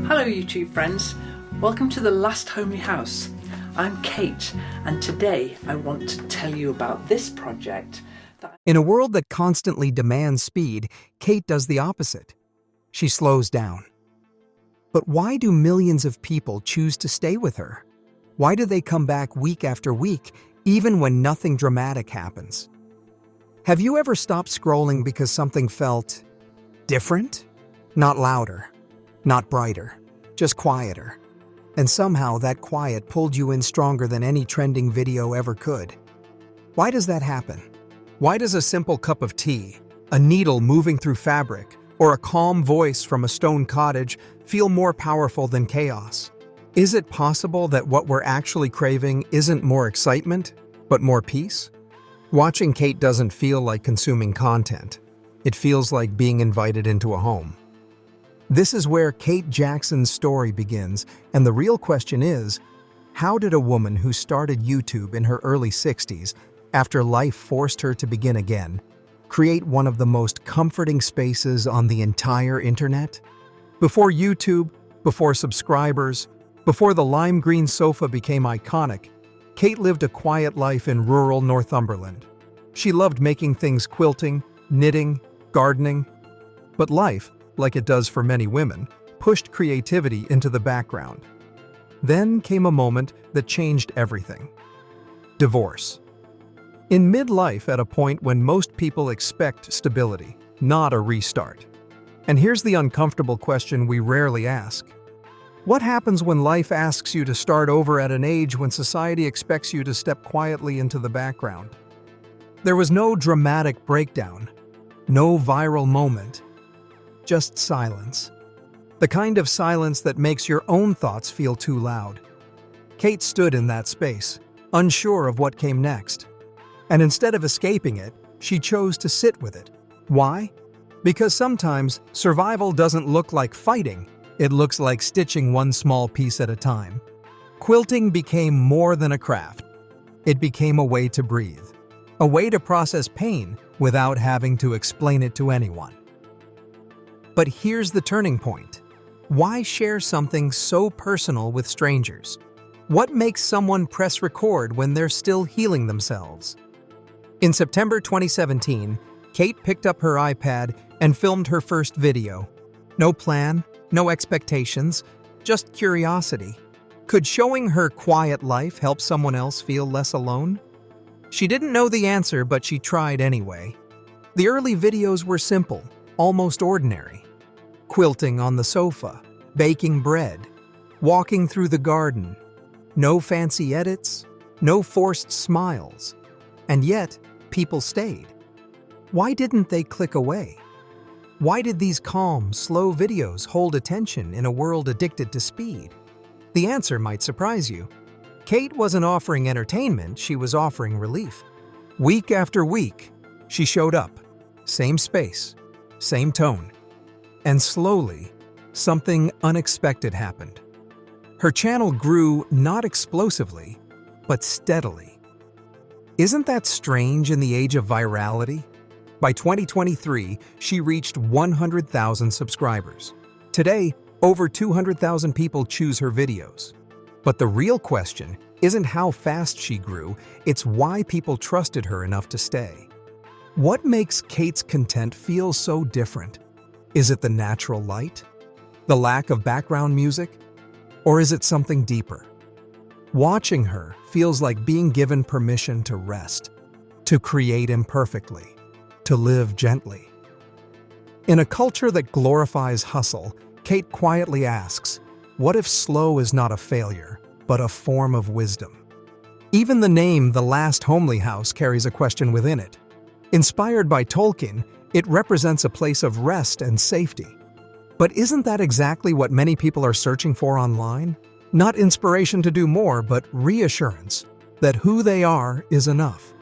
Hello YouTube friends, welcome to the Last Homely House. I'm Kate and today I want to tell you about this project. In a world that constantly demands speed, Kate does the opposite. She slows down. But why do millions of people choose to stay with her? Why do they come back week after week, even when nothing dramatic happens? Have you ever stopped scrolling because something felt different? Not louder, not brighter, just quieter. And somehow that quiet pulled you in stronger than any trending video ever could. Why does that happen? Why does a simple cup of tea, a needle moving through fabric, or a calm voice from a stone cottage feel more powerful than chaos? Is it possible that what we're actually craving isn't more excitement, but more peace? Watching Kate doesn't feel like consuming content. It feels like being invited into a home. This is where Kate Jackson's story begins, and the real question is, how did a woman who started YouTube in her early 60s, after life forced her to begin again, create one of the most comforting spaces on the entire internet? Before YouTube, before subscribers, before the lime green sofa became iconic, Kate lived a quiet life in rural Northumberland. She loved making things quilting, knitting, gardening. But life, like it does for many women, pushed creativity into the background. Then came a moment that changed everything. Divorce. In midlife, at a point when most people expect stability, not a restart. And here's the uncomfortable question we rarely ask. What happens when life asks you to start over at an age when society expects you to step quietly into the background? There was no dramatic breakdown, no viral moment, just silence. The kind of silence that makes your own thoughts feel too loud. Kate stood in that space, unsure of what came next. And instead of escaping it, she chose to sit with it. Why? Because sometimes survival doesn't look like fighting. It looks like stitching one small piece at a time. Quilting became more than a craft. It became a way to breathe, a way to process pain without having to explain it to anyone. But here's the turning point. Why share something so personal with strangers? What makes someone press record when they're still healing themselves? In September 2017, Kate picked up her iPad and filmed her first video. No plan, no expectations, just curiosity. Could showing her quiet life help someone else feel less alone? She didn't know the answer, but she tried anyway. The early videos were simple, almost ordinary. Quilting on the sofa, baking bread, walking through the garden. No fancy edits, no forced smiles. And yet, people stayed. Why didn't they click away? Why did these calm, slow videos hold attention in a world addicted to speed? The answer might surprise you. Kate wasn't offering entertainment, she was offering relief. Week after week, she showed up. Same space, same tone. And slowly, something unexpected happened. Her channel grew not explosively, but steadily. Isn't that strange in the age of virality? By 2023, she reached 100,000 subscribers. Today, over 200,000 people choose her videos. But the real question isn't how fast she grew, it's why people trusted her enough to stay. What makes Kate's content feel so different? Is it the natural light? The lack of background music? Or is it something deeper? Watching her feels like being given permission to rest, to create imperfectly, to live gently. In a culture that glorifies hustle, Kate quietly asks, what if slow is not a failure, but a form of wisdom? Even the name The Last Homely House carries a question within it. Inspired by Tolkien, it represents a place of rest and safety. But isn't that exactly what many people are searching for online? Not inspiration to do more, but reassurance that who they are is enough.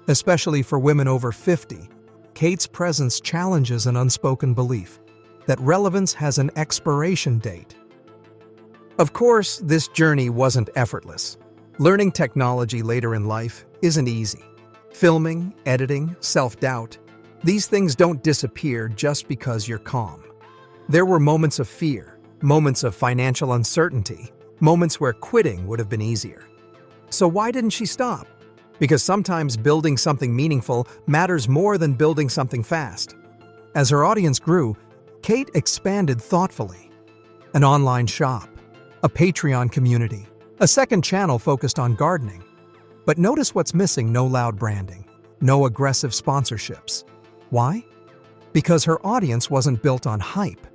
Especially for women over 50, Kate's presence challenges an unspoken belief that relevance has an expiration date. Of course, this journey wasn't effortless. Learning technology later in life isn't easy. Filming, editing, self-doubt, these things don't disappear just because you're calm. There were moments of fear, moments of financial uncertainty, moments where quitting would have been easier. So why didn't she stop? Because sometimes building something meaningful matters more than building something fast. As her audience grew, Kate expanded thoughtfully. An online shop, a Patreon community, a second channel focused on gardening. But notice what's missing: no loud branding, no aggressive sponsorships. Why? Because her audience wasn't built on hype.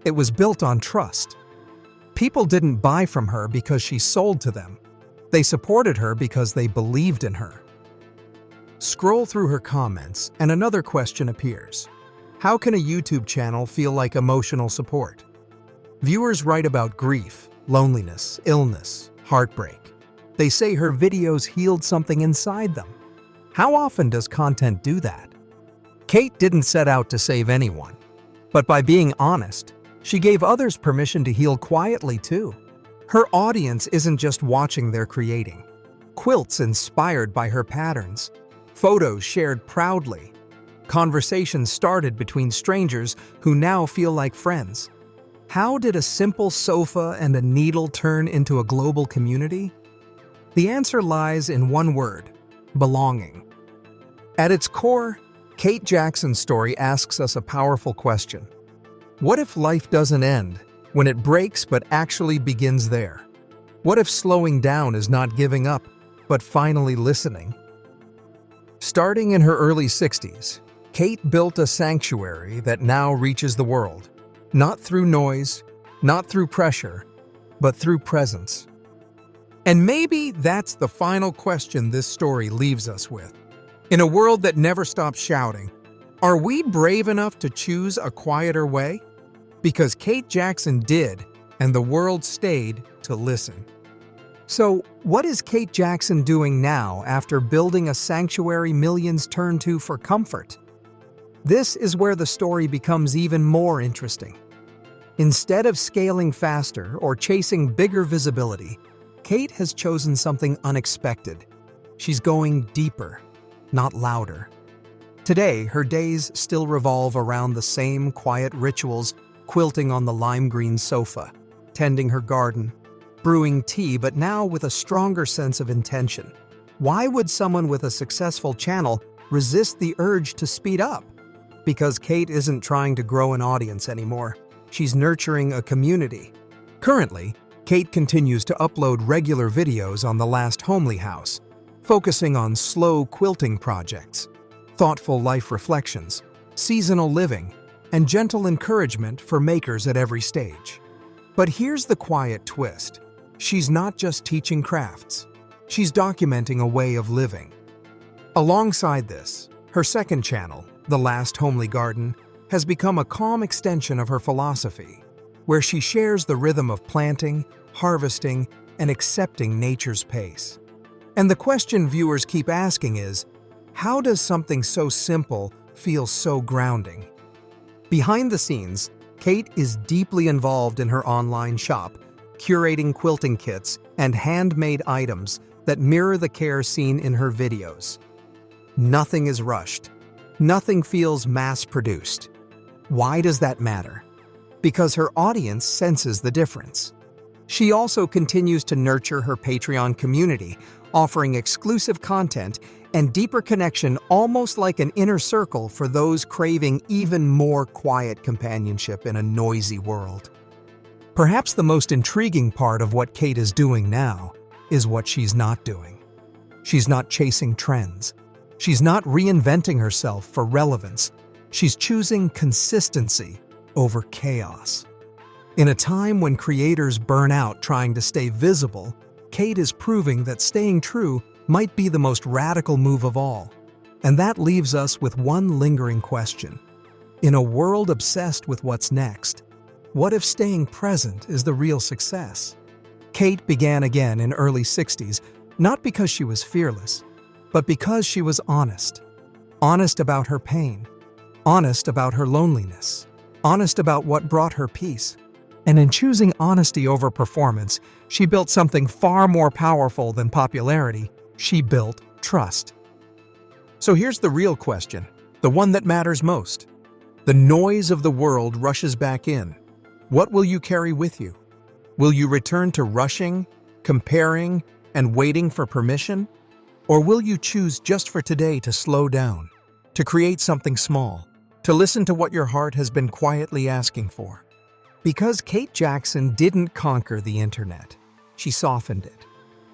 It was built on trust. People didn't buy from her because she sold to them. They supported her because they believed in her. Scroll through her comments and another question appears. How can a YouTube channel feel like emotional support? Viewers write about grief, loneliness, illness, heartbreak. They say her videos healed something inside them. How often does content do that? Kate didn't set out to save anyone, but by being honest, she gave others permission to heal quietly too. Her audience isn't just watching, they're creating. Quilts inspired by her patterns, photos shared proudly, conversations started between strangers who now feel like friends. How did a simple sofa and a needle turn into a global community? The answer lies in one word: belonging. At its core, Kate Jackson's story asks us a powerful question. What if life doesn't end when it breaks but actually begins there? What if slowing down is not giving up, but finally listening? Starting in her early 60s, Kate built a sanctuary that now reaches the world, not through noise, not through pressure, but through presence. And maybe that's the final question this story leaves us with. In a world that never stops shouting, are we brave enough to choose a quieter way? Because Kate Jackson did, and the world stayed to listen. So, what is Kate Jackson doing now after building a sanctuary millions turn to for comfort? This is where the story becomes even more interesting. Instead of scaling faster or chasing bigger visibility, Kate has chosen something unexpected. She's going deeper, not louder. Today, her days still revolve around the same quiet rituals: quilting on the lime green sofa, tending her garden, brewing tea, but now with a stronger sense of intention. Why would someone with a successful channel resist the urge to speed up? Because Kate isn't trying to grow an audience anymore. She's nurturing a community. Currently, Kate continues to upload regular videos on The Last Homely House, focusing on slow quilting projects, thoughtful life reflections, seasonal living, and gentle encouragement for makers at every stage. But here's the quiet twist. She's not just teaching crafts. She's documenting a way of living. Alongside this, her second channel, The Last Homely Garden, has become a calm extension of her philosophy, where she shares the rhythm of planting, harvesting, and accepting nature's pace. And the question viewers keep asking is, how does something so simple feel so grounding? Behind the scenes, Kate is deeply involved in her online shop, curating quilting kits and handmade items that mirror the care seen in her videos. Nothing is rushed. Nothing feels mass-produced. Why does that matter? Because her audience senses the difference. She also continues to nurture her Patreon community, offering exclusive content and deeper connection, almost like an inner circle for those craving even more quiet companionship in a noisy world. Perhaps the most intriguing part of what Kate is doing now is what she's not doing. She's not chasing trends. She's not reinventing herself for relevance. She's choosing consistency over chaos. In a time when creators burn out trying to stay visible, Kate is proving that staying true might be the most radical move of all. And that leaves us with one lingering question. In a world obsessed with what's next, what if staying present is the real success? Kate began again in early 60s, not because she was fearless, but because she was honest. Honest about her pain, honest about her loneliness, honest about what brought her peace. And in choosing honesty over performance, she built something far more powerful than popularity. She built trust. So here's the real question, the one that matters most. The noise of the world rushes back in. What will you carry with you? Will you return to rushing, comparing, and waiting for permission? Or will you choose just for today to slow down, to create something small, to listen to what your heart has been quietly asking for? Because Kate Jackson didn't conquer the internet, she softened it.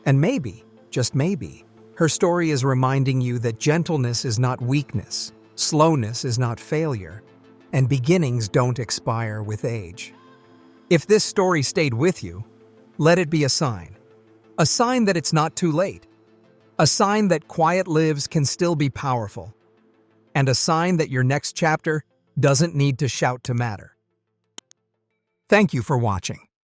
And maybe, just maybe, her story is reminding you that gentleness is not weakness, slowness is not failure, and beginnings don't expire with age. If this story stayed with you, let it be a sign that it's not too late, a sign that quiet lives can still be powerful, and a sign that your next chapter doesn't need to shout to matter. Thank you for watching.